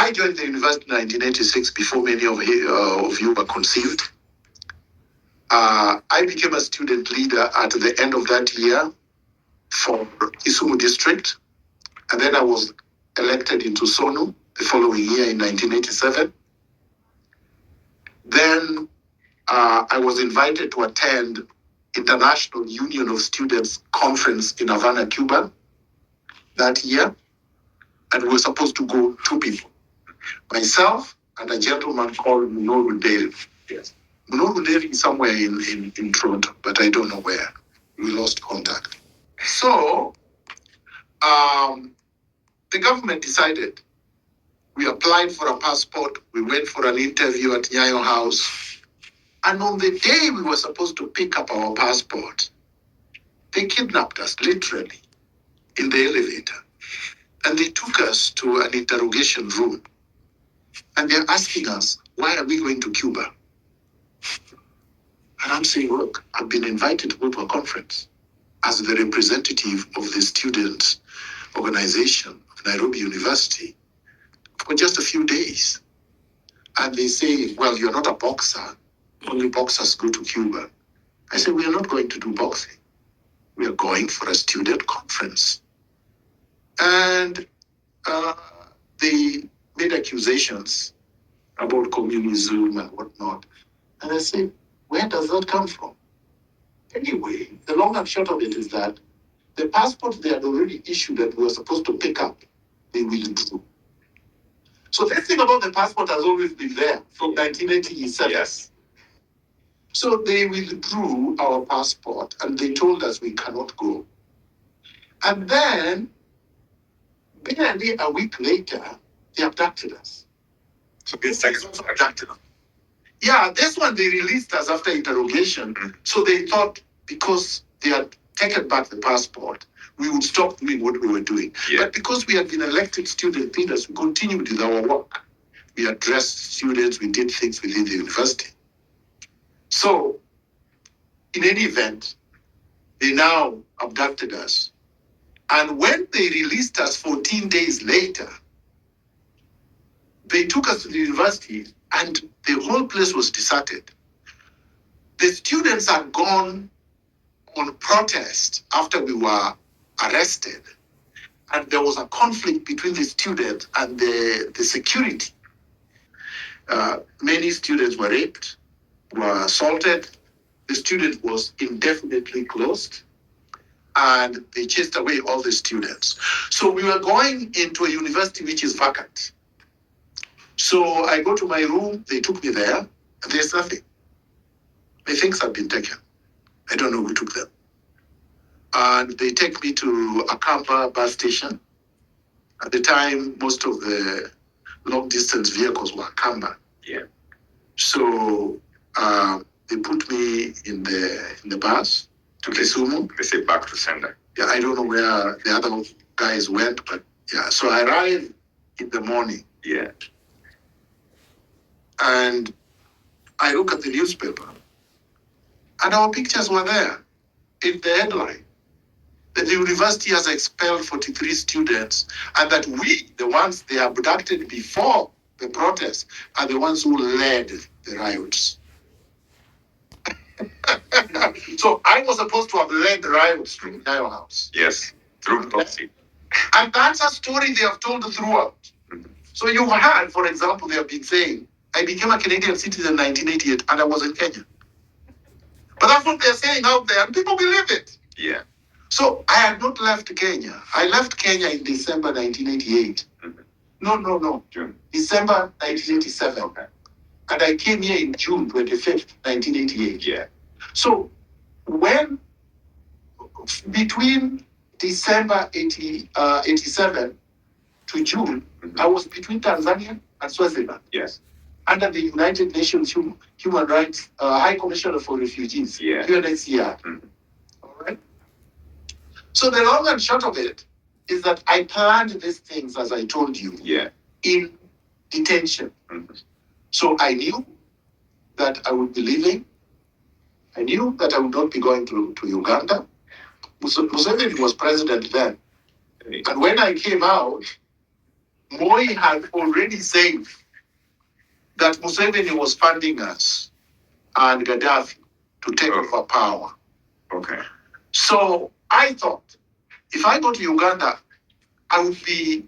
I joined the university in 1986 before many of you were conceived. I became a student leader at the end of that year for Isumu district. And then I was elected into Sonu the following year in 1987. Then I was invited to attend International Union of Students Conference in Havana, Cuba that year. And we were supposed to go 2 people, myself and a gentleman called Munoru Dale. Yes. Munoru Dale is somewhere in Toronto, but I don't know where. We lost contact. So the government decided. We applied for a passport. We went for an interview at Nyayo House. And on the day we were supposed to pick up our passport, they kidnapped us, literally, in the elevator. And they took us to an interrogation room. And they're asking us, why are we going to Cuba? And I'm saying, look, I've been invited to go to a conference as the representative of the student organization of Nairobi University for just a few days. And they say, well, you're not a boxer. Only boxers go to Cuba. I said, we are not going to do boxing. We are going for a student conference. And they made accusations about communism and whatnot. And I said, where does that come from? Anyway, the long and short of it is that the passport they had already issued that we were supposed to pick up, they withdrew. So this thing about the passport has always been there from 1987. Yes. So they withdrew our passport and they told us we cannot go. And then, barely a week later, they abducted us. So this second abducted us. Yeah, this one they released us after interrogation. Mm-hmm. So they thought because they had taken back the passport, we would stop doing what we were doing. Yeah. But because we had been elected student leaders, we continued with our work. We addressed students, we did things within the university. So, in any event, they now abducted us. And when they released us 14 days later, they took us to the university and the whole place was deserted. The students had gone on protest after we were arrested. And there was a conflict between the students and the security. Many students were raped, were assaulted. The student was indefinitely closed. And they chased away all the students. So we were going into a university which is vacant. So I go to my room, they took me there, and there's nothing. My things have been taken. I don't know who took them. And they take me to Akamba bus station. At the time, most of the long distance vehicles were Akamba. Yeah. So they put me in the bus to Kisumu. They say back to sender. Yeah, I don't know where the other guys went, but yeah. So I arrived in the morning. Yeah. And I look at the newspaper, and our pictures were there in the headline that the university has expelled 43 students, and that we, the ones they abducted before the protest, are the ones who led the riots. So I was supposed to have led the riots through Nyayo House. Yes, through policy. And that's a story they have told throughout. Mm-hmm. So you've heard, for example, they have been saying, I became a Canadian citizen in 1988 and I was in Kenya. But that's what they're saying out there, and people believe it. Yeah. So I had not left Kenya. I left Kenya in December 1988. Mm-hmm. No. June. December 1987. Okay. And I came here in June 25th, 1988. Yeah. So when, between December 87 to June, mm-hmm. I was between Tanzania and Swaziland. Yes. Under the United Nations Human Rights High Commissioner for Refugees, yeah. UNHCR. Mm-hmm. All right. So the long and short of it is that I planned these things, as I told you, yeah. in detention. Mm-hmm. So I knew that I would be leaving. I knew that I would not be going to Uganda. Museveni was president then. And when I came out, Moi had already said that Museveni was funding us and Gaddafi to take over power. Okay. So I thought, if I go to Uganda, I would be,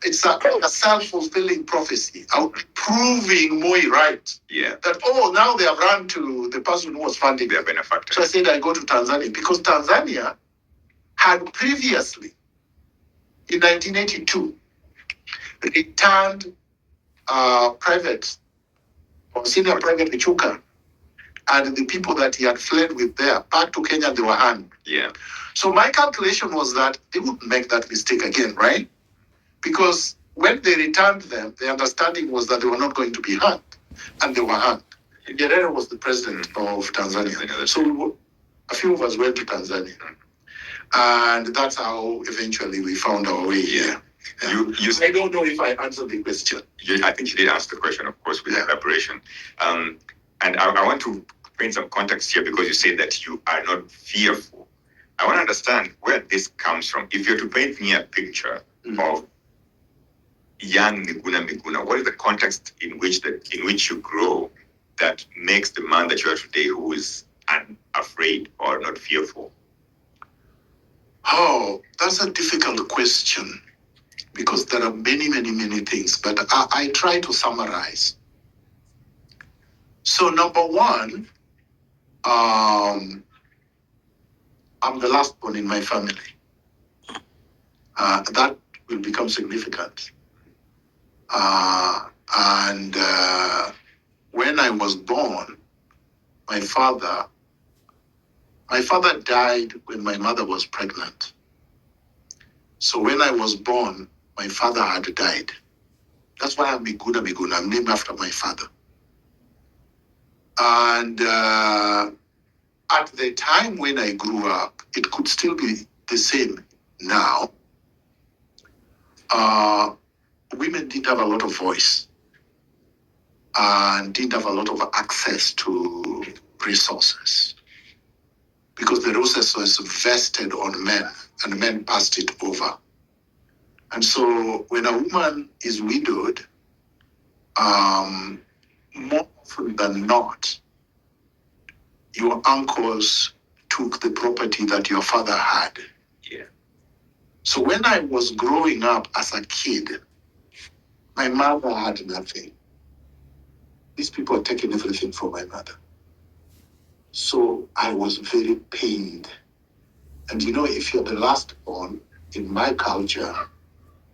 it's a self-fulfilling prophecy. I would be proving Moi right. Yeah. That, now they have run to the person who was funding their benefactor. So I said I go to Tanzania because Tanzania had previously, in 1982, returned private or senior private Michuka and the people that he had fled with there back to Kenya, they were hanged. Yeah. So my calculation was that they wouldn't make that mistake again, right? Because when they returned them, the understanding was that they were not going to be hanged, and they were hanged. Nyerere was the president of Tanzania. So a few of us went to Tanzania. And that's how eventually we found our way here. Yeah. I don't know if I answered the question. I think you did ask the question, of course, with elaboration. And I want to paint some context here because you say that you are not fearful. I want to understand where this comes from. If you're to paint me a picture of young Miguna, what is the context in which you grow that makes the man that you are today who is unafraid or not fearful? Oh, that's a difficult question because there are many, many, many things, but I try to summarize. So number one, I'm the last born in my family. That will become significant. And when I was born, my father died when my mother was pregnant. So when I was born, my father had died. That's why I'm Miguna. I'm named after my father. And at the time when I grew up, it could still be the same now. Women didn't have a lot of voice and didn't have a lot of access to resources because the resources was vested on men and men passed it over. And so when a woman is widowed, more often than not, your uncles took the property that your father had. Yeah. So when I was growing up as a kid, my mother had nothing. These people are taking everything from my mother. So I was very pained. And if you're the last born in my culture,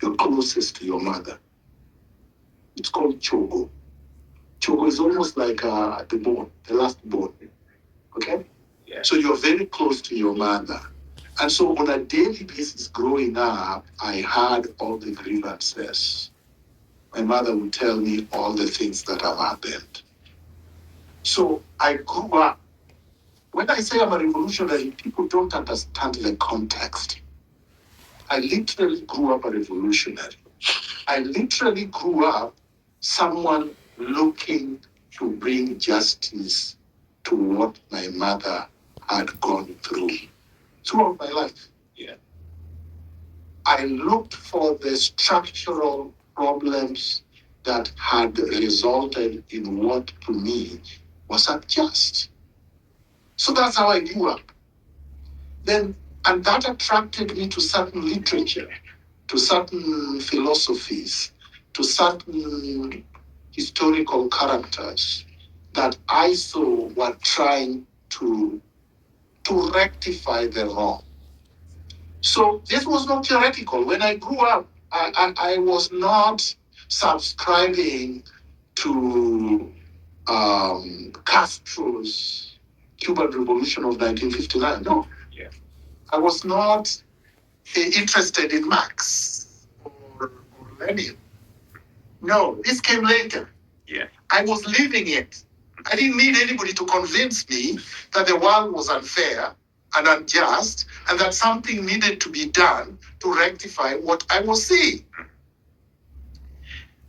you're closest to your mother. It's called chogo. Chogo is almost like the last born. Okay? Yeah. So you're very close to your mother. And so on a daily basis growing up, I had all the grievances. My mother would tell me all the things that have happened. So I grew up. When I say I'm a revolutionary, people don't understand the context. I literally grew up a revolutionary. I literally grew up someone looking to bring justice to what my mother had gone through throughout my life. Yeah. I looked for the structural problems that had resulted in what to me was unjust. So that's how I grew up. And that attracted me to certain literature, to certain philosophies, to certain historical characters that I saw were trying to rectify the wrong. So this was not theoretical. When I grew up, I was not subscribing to Castro's Cuban Revolution of 1959. No. Yeah. I was not interested in Marx or Lenin. No, this came later. Yeah. I was living it. I didn't need anybody to convince me that the world was unfair and unjust and that something needed to be done to rectify what I was seeing.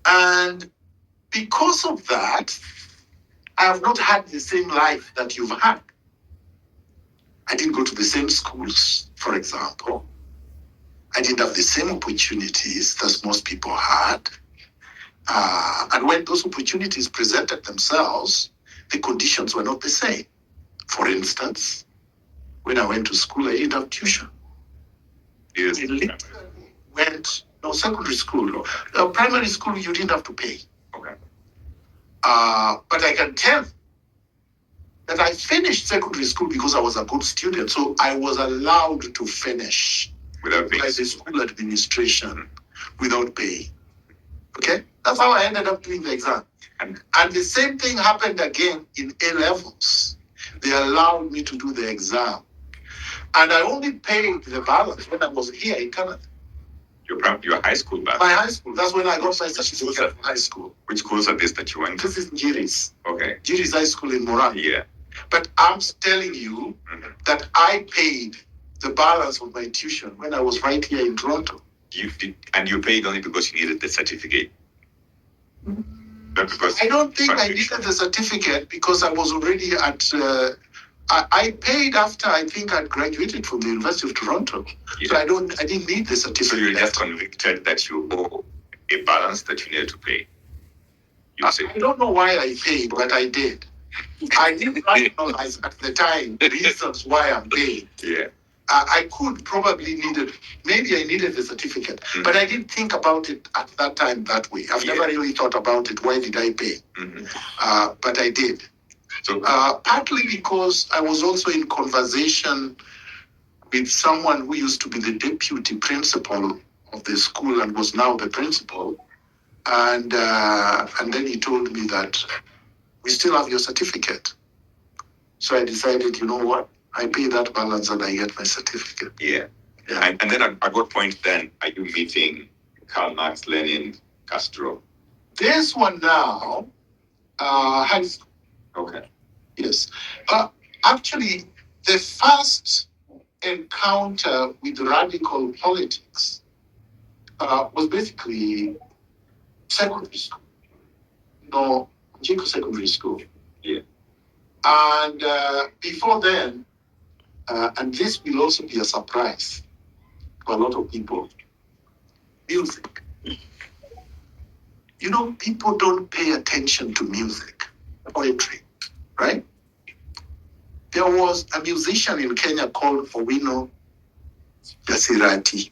And because of that, I have not had the same life that you've had. I didn't go to the same schools, for example. I didn't have the same opportunities that most people had. And when those opportunities presented themselves, the conditions were not the same. For instance, when I went to school, I didn't have tuition. Yes. Secondary school. Primary school, you didn't have to pay. Okay. But I can tell that I finished secondary school because I was a good student. So I was allowed to finish Without paying. by the school administration without pay. Okay? That's how I ended up doing the exam. And the same thing happened again in A levels. They allowed me to do the exam. And I only paid the balance when I was here in Canada. Your high school balance? My high school. That's when I got my certificate from high school. Which schools are this that you went to? This is Giris. Okay. Giris High School in Moran. Yeah. But I'm telling you that I paid the balance of my tuition when I was right here in Toronto. You did, and you paid only because you needed the certificate? Not because I don't think I needed the certificate because I was already at... I paid after I think I'd graduated from the University of Toronto. Yeah. So I didn't need the certificate. So you're just convicted that you owe a balance that you needed to pay. I don't know why I paid, but I did. I didn't recognize at the time the reasons why I'm paying. Yeah. I could probably maybe I needed the certificate, but I didn't think about it at that time that way. I've never really thought about it. Why did I pay? But I did. So partly because I was also in conversation with someone who used to be the deputy principal of the school and was now the principal. And then he told me that we still have your certificate. So I decided, you know what? I pay that balance and I get my certificate. Yeah. And then at what point then are you meeting Karl Marx, Lenin, Castro? This one now, high school. Okay. Yes. Actually, the first encounter with radical politics was basically secondary school. Chico Secondary School. Yeah. And before then, and this will also be a surprise to a lot of people, music. People don't pay attention to music, poetry, right? There was a musician in Kenya called Owino Gasirati.